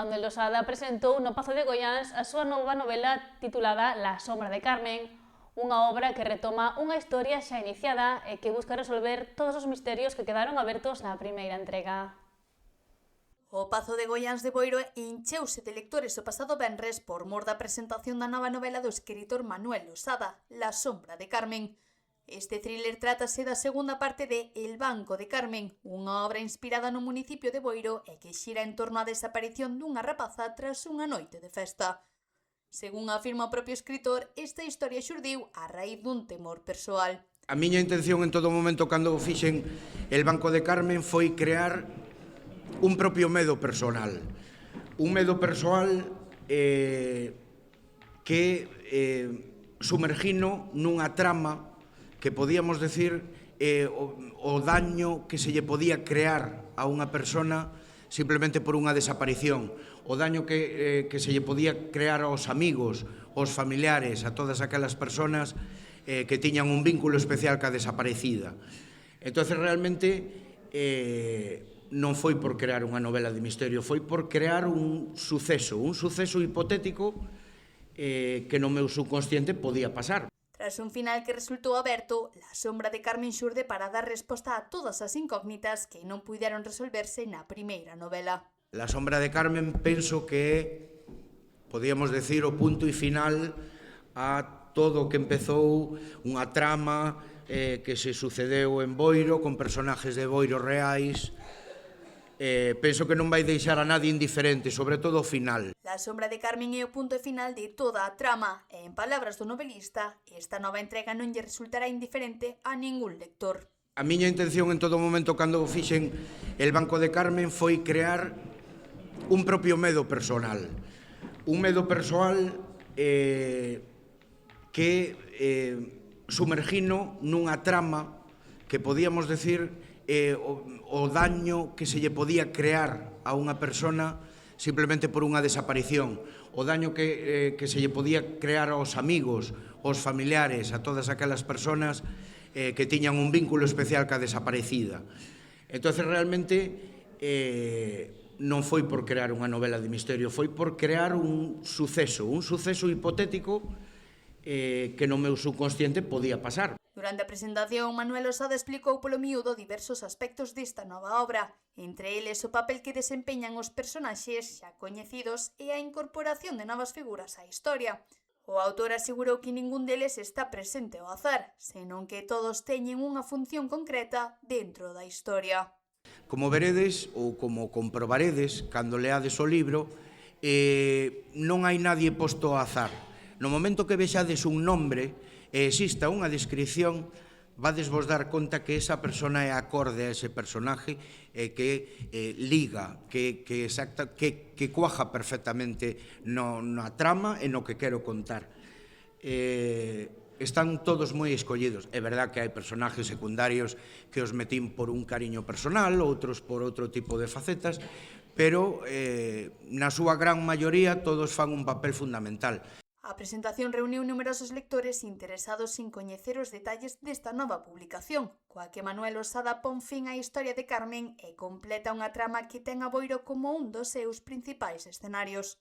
Manuel Losada presentou no Pazo de Goiáns a súa nova novela titulada La sombra de Carmen, unha obra que retoma unha historia xa iniciada e que busca resolver todos os misterios que quedaron abertos na primeira entrega. O Pazo de Goiáns de Boiro encheuse de lectores o pasado venres por mor da presentación da nova novela do escritor Manuel Losada, La sombra de Carmen. Este thriller trátase da segunda parte de El banco de Carmen, unha obra inspirada no municipio de Boiro e que xira en torno á desaparición dunha rapaza tras unha noite de festa. Según afirma o propio escritor, esta historia xurdiu a raíz dun temor persoal. A miña intención en todo momento cando fixen El banco de Carmen foi crear un propio medo personal. Un medo persoal que sumergino nunha trama que podíamos decir o daño que se lle podía crear a unha persona simplemente por unha desaparición, o daño que se lle podía crear aos amigos, aos familiares, a todas aquelas persoas que tiñan un vínculo especial ca desaparecida. Entón, realmente, non foi por crear unha novela de misterio, foi por crear un suceso hipotético que no meu subconsciente podía pasar. Tras un final que resultou aberto, La sombra de Carmen xurde para dar resposta a todas as incógnitas que non puideron resolverse na primeira novela. La sombra de Carmen penso que é, podíamos decir, o punto e final a todo o que empezou unha trama que se sucedeu en Boiro, con personaxes de Boiro reais. Penso que non vai deixar a nadie indiferente, sobre todo o final. La sombra de Carmen é o punto final de toda a trama e, en palabras do novelista, esta nova entrega non lle resultará indiferente a ningún lector. A miña intención en todo momento cando fixen El banco de Carmen foi crear un propio medo personal. Un medo persoal que sumergino nunha trama que podíamos decir o daño que se lle podía crear a unha persona simplemente por unha desaparición, o daño que se lle podía crear aos amigos, aos familiares, a todas aquelas persoas que tiñan un vínculo especial ca desaparecida. Entón, realmente, non foi por crear unha novela de misterio, foi por crear un suceso hipotético que no meu subconsciente podía pasar. Durante a presentación, Manuel Losada explicou polo miúdo diversos aspectos desta nova obra, entre eles o papel que desempeñan os personaxes xa coñecidos e a incorporación de novas figuras á historia. O autor asegurou que ningún deles está presente ao azar, senón que todos teñen unha función concreta dentro da historia. Como veredes, ou como comprobaredes, cando leades o libro, non hai nadie posto ao azar. No momento que vexades un nombre e exista unha descripción, vades vos dar conta que esa persona é acorde a ese personaje e que liga, que cuaja perfectamente na trama e no que quero contar. Están todos moi escollidos. É verdad que hai personaxes secundarios que os metín por un cariño personal, outros por outro tipo de facetas, pero na súa gran maioría todos fan un papel fundamental. A presentación reuniu numerosos lectores interesados en coñecer os detalles desta nova publicación, coa que Manuel Losada pon fin á historia de Carmen e completa unha trama que ten a Boiro como un dos seus principais escenarios.